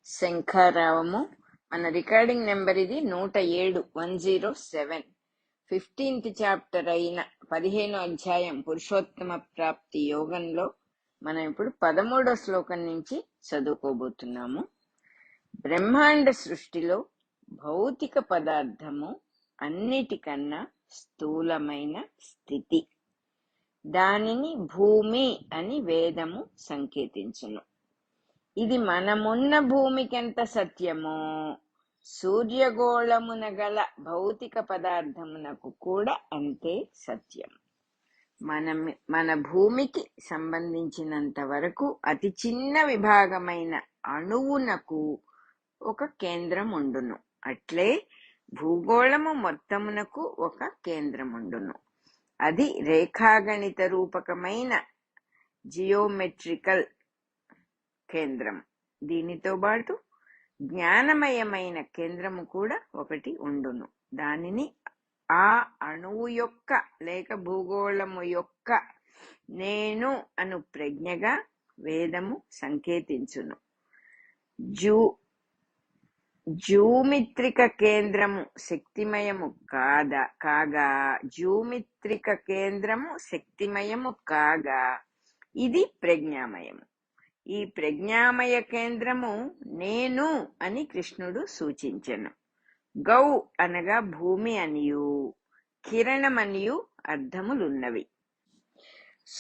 శంఖారావము. మన recording number ఇది 107, 107. 15th chapter అయిన 15వ అధ్యాయం పురుషోత్తమ ప్రాప్తి యోగంలో మనం ఇప్పుడు 13వ శ్లోకం నుంచి చదువుకోబోతున్నాము. బ్రహ్మాండ సృష్టిలో భౌతిక పదార్థము అన్నిటికన్నా స్థూలమైన స్థితి. దానిని భూమి అని వేదము సంకేతించును. ఇది మనమున్న భూమికెంత సత్యమో సూర్యగోళమున గల భౌతిక పదార్థమునకు కూడా అంతే సత్యం. మన భూమికి సంబంధించినంత వరకు అతి చిన్న విభాగమైన అణువునకు ఒక కేంద్రం ఉండును. అట్లే భూగోళము మొత్తమునకు ఒక కేంద్రం ఉండును. అది రేఖాగణిత రూపకమైన జియోమెట్రికల్ కేంద్రం. దీనితో పాటు జ్ఞానమయమైన కేంద్రము కూడా ఒకటి ఉండును. దానిని ఆ అణువు యొక్క లేక భూగోళము యొక్క నేను అను ప్రజ్ఞగా వేదము సంకేతించును. జూమిత్రిక కేంద్రము శక్తిమయము కాగా ఇది ప్రజ్ఞామయము. ఈ ప్రజ్ఞామయ కేంద్రము నేను అని కృష్ణుడు సూచించెను. గౌ అనగా భూమి అనియు కిరణమనియు అర్థములున్నవి.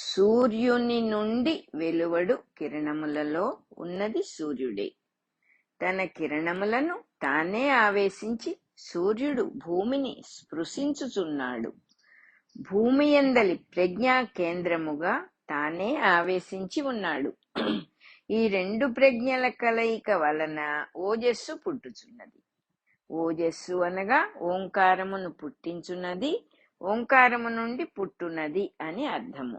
సూర్యుని నుండి వెలువడు కిరణములలో ఉన్నది సూర్యుడే. తన కిరణములను తానే ఆవేశించి సూర్యుడు భూమిని స్పృశించుచున్నాడు. భూమి యందలి ప్రజ్ఞా కేంద్రముగా తానే ఆవేశించి ఉన్నాడు. ఈ రెండు ప్రజ్ఞల కలయిక వలన ఓజస్సు పుట్టుచున్నది. ఓజస్సు అనగా ఓంకారమును పుట్టించున్నది, ఓంకారము నుండి పుట్టున్నది అని అర్థము.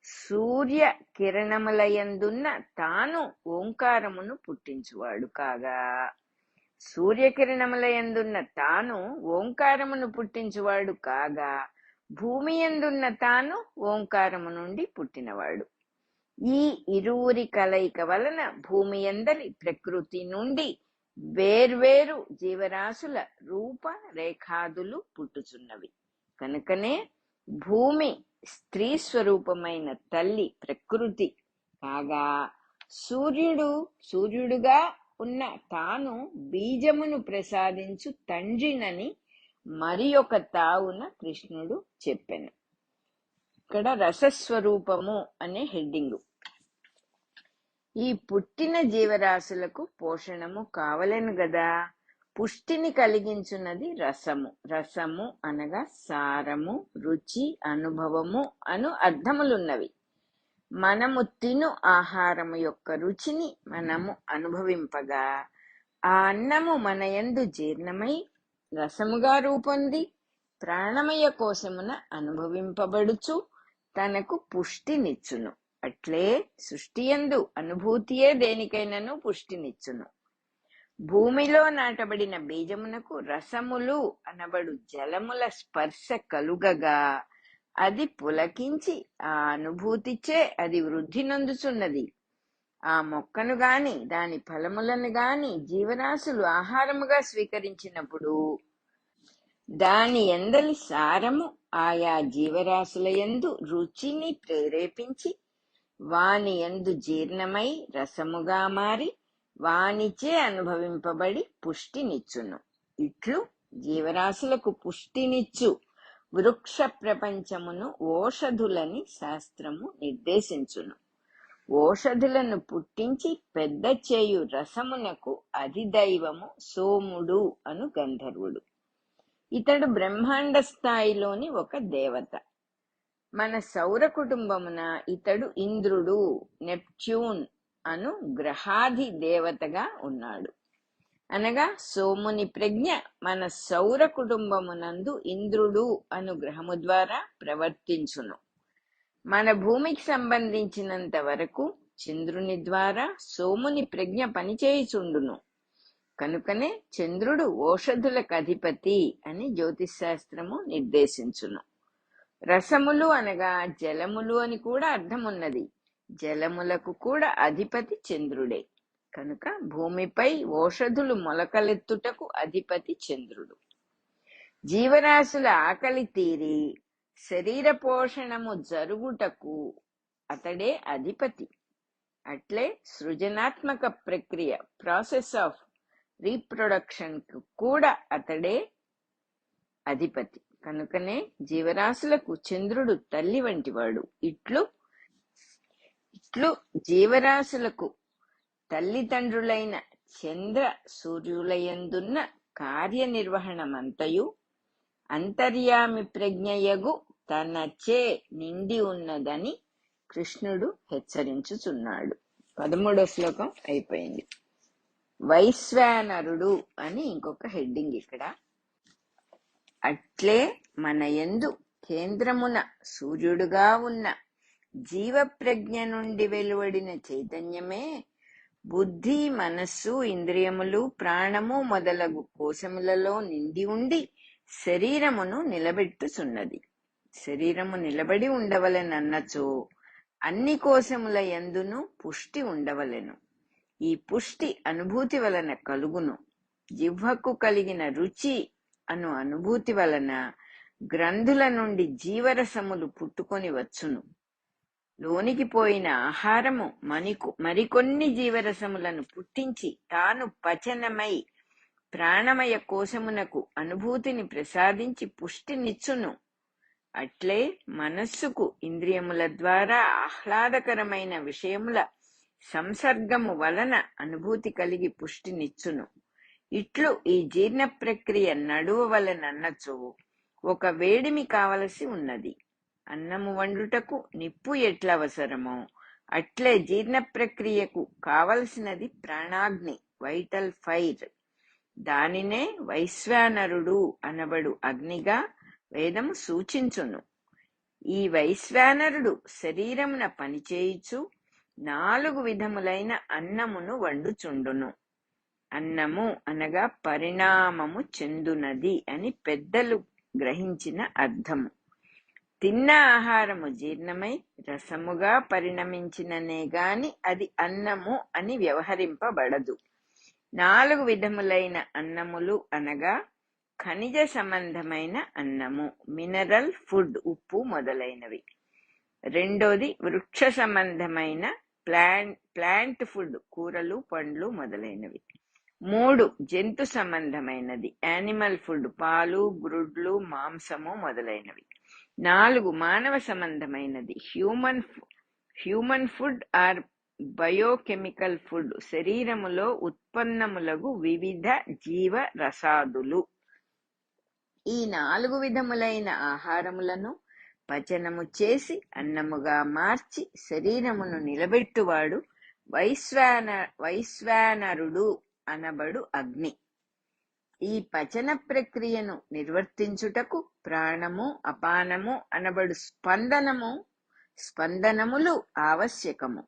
సూర్య కిరణములయందున్న తాను ఓంకారమును పుట్టించువాడు కాగా సూర్యకిరణములయందున్న తాను ఓంకారమును పుట్టించువాడు కాగా భూమి యందున్న తాను ఓంకారము నుండి పుట్టినవాడు. ఈ ఇరువురి కలయిక వలన భూమి యందలి ప్రకృతి నుండి వేర్వేరు జీవరాశుల రూప రేఖాదులు పుట్టుచున్నవి. కనుకనే భూమి స్త్రీ స్వరూపమైన తల్లి ప్రకృతి కాగా సూర్యుడుగా ఉన్న తాను బీజమును ప్రసాదించు తండ్రినని మరి ఒక తావున కృష్ణుడు చెప్పెను. ఇక్కడ రసస్వరూపము అనే హెడ్డింగు. ఈ పుట్టిన జీవరాశులకు పోషణము కావలెను గదా. పుష్టిని కలిగించున్నది రసము. రసము అనగా సారము, రుచి, అనుభవము అను అర్థములున్నవి. మనము తిను ఆహారము యొక్క రుచిని మనము అనుభవింపగా ఆ అన్నము మన యందు జీర్ణమై రసముగా రూపొంది ప్రాణమయ కోశమున అనుభవింపబడుచు తనకు పుష్టినిచ్చును. అట్లే సృష్టియందు అనుభూతియే దేనికైనాను పుష్టినిచ్చును. భూమిలో నాటబడిన బీజమునకు రసములు అనబడు జలముల స్పర్శ కలుగగా అది పులకించి ఆ అనుభూతిచే అది వృద్ధి నొందుచున్నది. ఆ మొక్కను గాని దాని ఫలములను గాని జీవరాశులు ఆహారముగా స్వీకరించినప్పుడు దాని యందలి సారము ఆయా జీవరాశుల యందు రుచిని ప్రేరేపించి వాని యందు జీర్ణమై రసముగా మారి వానిచే అనుభవింపబడి పుష్టినిచ్చును. ఇట్లు జీవరాశులకు పుష్టినిచ్చు వృక్ష ప్రపంచమును ఓషధులని శాస్త్రము నిర్దేశించును. ఓషధులను పుట్టించి పెద్ద చేయు రసమునకు అధిదైవము సోముడు అను గంధర్వుడు. ఇతడు బ్రహ్మాండ స్థాయిలోని ఒక దేవత. మన సౌర కుటుంబమున ఇతడు ఇంద్రుడు, నెప్ట్యూన్ అను గ్రహాది దేవతగా ఉన్నాడు. అనగా సోముని ప్రజ్ఞ మన సౌర కుటుంబమునందు ఇంద్రుడు అను గ్రహము ద్వారా ప్రవర్తించును. మన భూమికి సంబంధించినంత వరకు చంద్రుని ద్వారా సోముని ప్రజ్ఞ పనిచేయుచుండును. కనుకనే చంద్రుడు ఓషధులకు అధిపతి అని జ్యోతిశాస్త్రము నిర్దేశించును. రసములు అనగా జలములు అని కూడా అర్థమున్నది. జలములకు కూడా అధిపతి చంద్రుడే. కనుక భూమిపై ఓషధులు మొలకలెత్తుటకు అధిపతి చంద్రుడు. జీవరాశుల ఆకలి తీరి శరీర పోషణము జరుగుటకు అతడే అధిపతి. అట్లే సృజనాత్మక ప్రక్రియ ప్రాసెస్ ఆఫ్ రీప్రొడక్షన్ కు కూడా అతడే అధిపతి. కనుకనే జీవరాశులకు చంద్రుడు తల్లి వంటివాడు. ఇట్లు జీవరాశులకు తల్లిదండ్రులైన చంద్ర సూర్యులయందున్న కార్యనిర్వహణమంతయు అంతర్యామి ప్రజ్ఞయగు తనచే నిండి ఉన్నదని కృష్ణుడు హెచ్చరించుచున్నాడు. 13వ శ్లోకం అయిపోయింది. వైశ్వానరుడు అని ఇంకొక హెడ్డింగ్ ఇక్కడ. అట్లే మన యందు కేంద్రమున సూర్యుడుగా ఉన్న జీవ ప్రజ్ఞ నుండి వెలువడిన చైతన్యమే బుద్ధి, మనస్సు, ఇంద్రియములు, ప్రాణము మొదలగు కోశములలో నిండి ఉండి శరీరమును నిలబెట్టుచున్నది. శరీరము నిలబడి ఉండవలెనన్నచో అన్ని కోశముల యందును పుష్టి ఉండవలెను. ఈ పుష్టి అనుభూతి వలన కలుగును. జిహ్వకు కలిగిన రుచి అను అనుభూతి వలన గ్రంథుల నుండి జీవరసములు పుట్టుకొని వచ్చును. లోనికి పోయిన ఆహారము మరికొన్ని జీవరసములను పుట్టించి తాను పచనమై ప్రాణమయ కోశమునకు అనుభూతిని ప్రసాదించి పుష్టినిచ్చును. అట్లే మనస్సుకు ఇంద్రియముల ద్వారా ఆహ్లాదకరమైన విషయముల సంసర్గము వలన అనుభూతి కలిగి పుష్టినిచ్చును. ఇట్లు ఈ జీర్ణ ప్రక్రియ నడువవలెనన్నచో ఒక వేడిమి కావలసి ఉన్నది. అన్నము వండుటకు నిప్పు ఎట్లవసరమో అట్లే జీర్ణ ప్రక్రియకు కావలసినది ప్రాణాగ్ని, వైటల్ ఫైర్. దానినే వైశ్వానరుడు అనబడు అగ్నిగా వేదము సూచించును. ఈ వైశ్వానరుడు శరీరమున పనిచేయుచు 4 విధములైన అన్నమును వండుచుండును. అన్నము అనగా పరిణామము చెందునది అని పెద్దలు గ్రహించిన అర్థము. తిన్న ఆహారము జీర్ణమై రసముగా పరిణమించిననే గాని అది అన్నము అని వ్యవహరింపబడదు. 4 విధములైన అన్నములు అనగా ఖనిజ సంబంధమైన అన్నము, మినరల్ ఫుడ్, ఉప్పు మొదలైనవి. రెండోది వృక్ష సంబంధమైన ప్లాంట్ ఫుడ్, కూరలు, పండ్లు మొదలైనవి. 3 జంతు సంబంధమైనది, యానిమల్ ఫుడ్, పాలు, గ్రుడ్లు, మాంసము మొదలైనవి. 4 మానవ సంబంధమైనది, human food or biochemical food, శరీరములో ఉత్పన్నములగు వివిధ జీవ రసాదులు. ఈ 4 విధములైన ఆహారములను పచనము చేసి అన్నముగా మార్చి శరీరమును నిలబెట్టువాడు వైశ్వానరుడు అనబడు అగ్ని. ఈ పచన ప్రక్రియను నిర్వర్తించుటకు ప్రాణము, అపానము అనబడు స్పందనములు ఆవశ్యకము.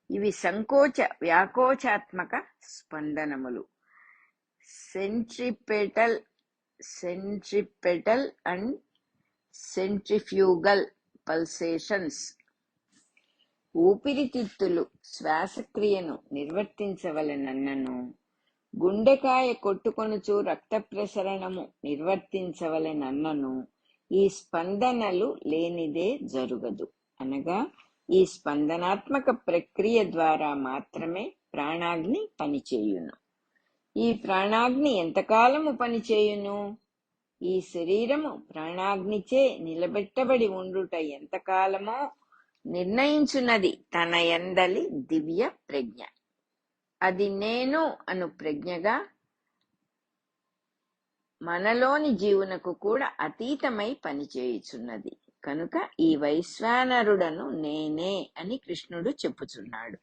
ఇవి సంకోచ వ్యాకోచాత్మక స్పందనములు, సెంట్రిపెటల్ అండ్ సెంట్రిఫ్యూగల్ పల్సేషన్స్. ఊపిరితిత్తులు శ్వాసక్రియను నిర్వర్తించవలెనన్నను, గుండెకాయ కొట్టుకొనుచు రక్త ప్రసరణము నిర్వర్తించవలెనన్నను ఈ స్పందనలు లేనిదే జరుగదు. అనగా ఈ స్పందనాత్మక ప్రక్రియ ద్వారా మాత్రమే ప్రాణాగ్ని పనిచేయును. ఈ ప్రాణాగ్ని ఎంతకాలము పనిచేయును? ఈ శరీరము ప్రాణాగ్నిచే నిలబెట్టబడి ఉండుట ఎంతకాలమో నిర్ణయించున్నది తన యందలి దివ్య ప్రజ్ఞ. అది నేను అను ప్రజ్ఞగా మనలోని జీవునకు కూడా అతీతమై పనిచేయుచున్నది. కనుక ఈ వైశ్వానరుడను నేనే అని కృష్ణుడు చెప్పుచున్నాడు.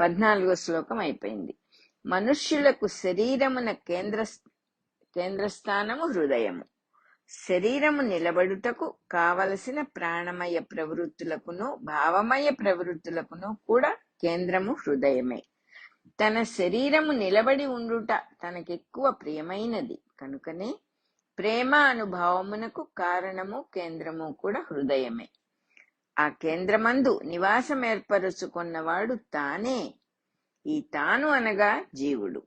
14వ శ్లోకం అయిపోయింది. మనుష్యులకు శరీరమున కేంద్రస్థానము హృదయము. శరీరము నిలబడుటకు కావలసిన ప్రాణమయ ప్రవృత్తులకును భావమయ ప్రవృత్తులకును కూడా కేంద్రము హృదయమే. తన శరీరము నిలబడి ఉండుట తనకెక్కువ ప్రియమైనది. కనుకనే ప్రేమ అనుభవమునకు కారణము కేంద్రము కూడా హృదయమే. ఆ కేంద్రమందు నివాసం ఏర్పరుచుకున్నవాడు తానే. ఈ తాను అనగా జీవుడు.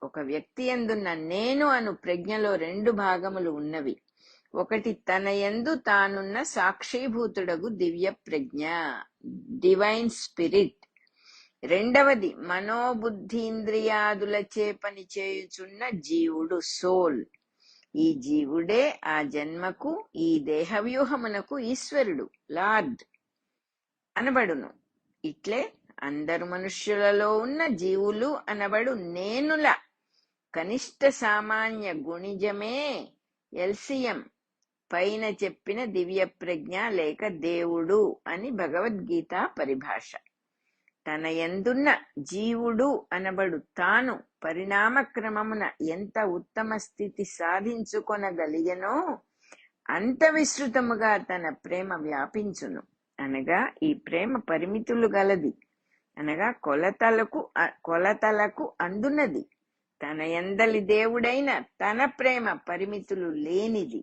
ఒక వ్యక్తి యందున్న నేను అను ప్రజ్ఞలో 2 భాగములు ఉన్నవి. ఒకటి తన యందు తానున్న సాక్షీభూతుడగు దివ్య ప్రజ్ఞ, డివైన్ స్పిరిట్. రెండవది మనోబుద్ధీంద్రియాదులచే పనిచేయుచున్న జీవుడు, సోల్. ఈ జీవుడే ఆ జన్మకు, ఈ దేహవ్యూహమునకు ఈశ్వరుడు, లార్డ్ అనబడును. ఇట్లే అందరు మనుష్యులలో ఉన్న జీవులు అనబడు నేనుల కనిష్ట సామాన్య గుణిజమే ఎల్సియం పైన చెప్పిన దివ్య ప్రజ్ఞ లేక దేవుడు అని భగవద్గీత పరిభాష. తన యందున్న జీవుడు అనబడు తాను పరిణామక్రమమున ఎంత ఉత్తమ స్థితి సాధించుకొనగలిగెనో అంత విస్తృతముగా తన ప్రేమ వ్యాపించును. అనగా ఈ ప్రేమ పరిమితులు గలది, అనగా కొలతలకు అందున్నది. తన యందలి దేవుడైన తన ప్రేమ పరిమితులు లేనిది.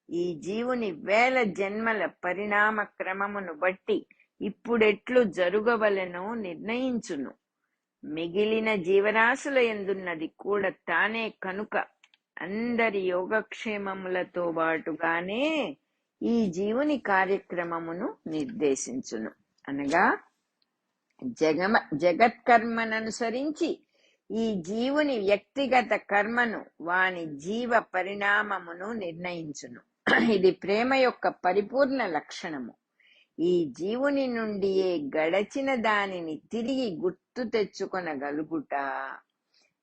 ఈ జీవుని 1000 జన్మల పరిణామ క్రమమును బట్టి ఇప్పుడెట్లు జరుగవలెనో నిర్ణయించును. మిగిలిన జీవరాశుల యందున్నది కూడా తానే కనుక అందరి యోగక్షేమములతో బాటుగానే ఈ జీవుని కార్యక్రమమును నిర్దేశించును. అనగా జగత్కర్మననుసరించి ఈ జీవుని వ్యక్తిగత కర్మను, వాని జీవ పరిణామమును నిర్ణయించును. ఇది ప్రేమ యొక్క పరిపూర్ణ లక్షణము. ఈ జీవుని నుండియే గడచిన దానిని తిరిగి గుర్తు తెచ్చుకొనగలుగుట,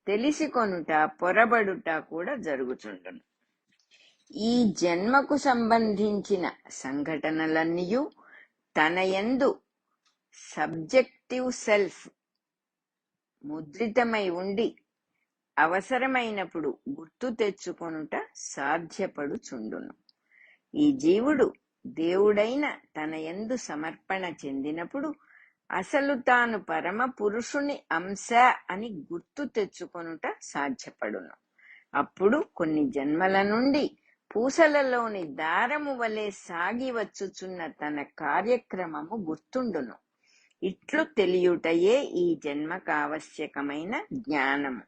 తెలిసికొనుట, పొరబడుట కూడా జరుగుచుండును. ఈ జన్మకు సంబంధించిన సంఘటనలన్నీయు తన యందు సబ్జెక్టివ్ సెల్ఫ్ ముద్రితమై ఉండి అవసరమైనప్పుడు గుర్తు తెచ్చుకొనుట సాధ్యపడుచుండును. ఈ జీవుడు దేవుడైన తన యందు సమర్పణ చెందినప్పుడు అసలు తాను పరమ పురుషుని అంశ అని గుర్తు తెచ్చుకొనుట సాధ్యపడును. అప్పుడు కొన్ని జన్మల నుండి పూసలలోని దారము వలె సాగి వచ్చుచున్న తన కార్యక్రమము గుర్తుండును. ఇట్లు తెలియుటయే ఈ జన్మకావశ్యకమైన జ్ఞానము.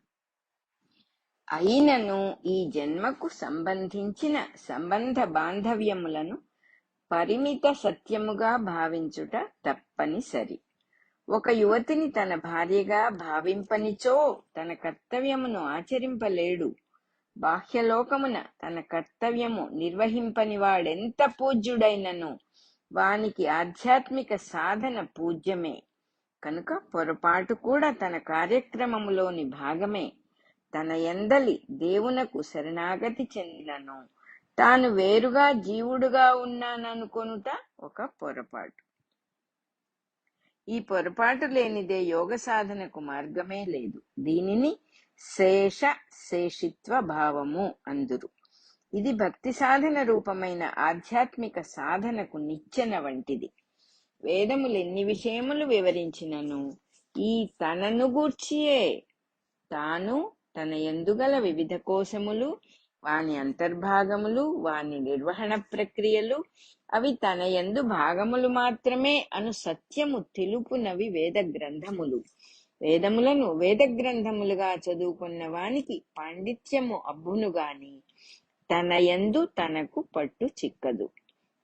అయినను ఈ జన్మకు సంబంధించిన సంబంధ బాంధవ్యములను పరిమిత సత్యముగా భావించుట తప్పనిసరి. ఒక యువతిని తన భార్యగా భావింపనిచో తన కర్తవ్యమును ఆచరింపలేడు. బాహ్యలోకమున తన కర్తవ్యము నిర్వహింపని వాడెంత పూజ్యుడైనను వానికి ఆధ్యాత్మిక సాధన పూజ్యమే. కనుక పొరపాటు కూడా తన కార్యక్రమములోని భాగమే. తన యందలి దేవునకు శరణాగతి చెందినను తాను వేరుగా జీవుడుగా ఉన్నాననుకొనుట ఒక పొరపాటు. ఈ పొరపాటు లేనిదే యోగ సాధనకు మార్గమే లేదు. దీనిని శేషిత్వ భావము అందురు. ఇది భక్తి సాధన రూపమైన ఆధ్యాత్మిక సాధనకు నిచ్చెన వంటిది. వేదములు ఎన్ని విషయములు వివరించినను ఈ తనను గూర్చియే, తాను తన యందుగల వివిధ కోశములు, వాని అంతర్భాగములు, వాని నిర్వహణ ప్రక్రియలు, అవి తన యందు భాగములు మాత్రమే అను సత్యము తెలుపునవి వేద గ్రంథములు. వేదములను వేద గ్రంథములుగా చదువుకున్న వానికి పాండిత్యము అబ్బును గాని తన యందు తనకు పట్టు చిక్కదు.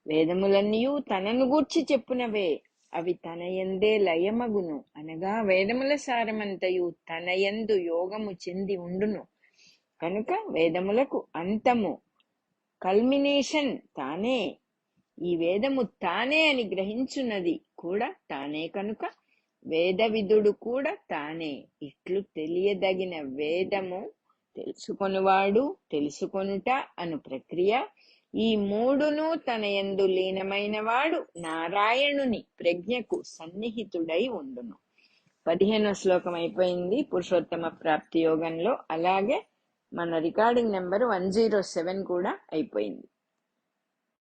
వేదములన్నీయు తనను గూర్చి చెప్పునవే, అవి తన యందే లయమగును. అనగా వేదముల సారమంతయు తన యందు యోగము చెంది ఉండును. కనుక వేదములకు అంతము, కల్మినేషన్ తానే. ఈ వేదము తానే అని గ్రహించున్నది కూడా తానే కనుక వేద విదుడు కూడా తానే. ఇట్లు తెలియదగిన వేదము తెలుసుకొనువాడు, తెలుసుకొనుట అను ప్రక్రియ, ఈ మూడును తన యందు లీనమైన వాడు నారాయణుని ప్రజ్ఞకు సన్నిహితుడై ఉండును. 15వ శ్లోకం అయిపోయింది పురుషోత్తమ ప్రాప్తి యోగంలో. అలాగే మన రికార్డింగ్ నెంబర్ 107 కూడా అయిపోయింది.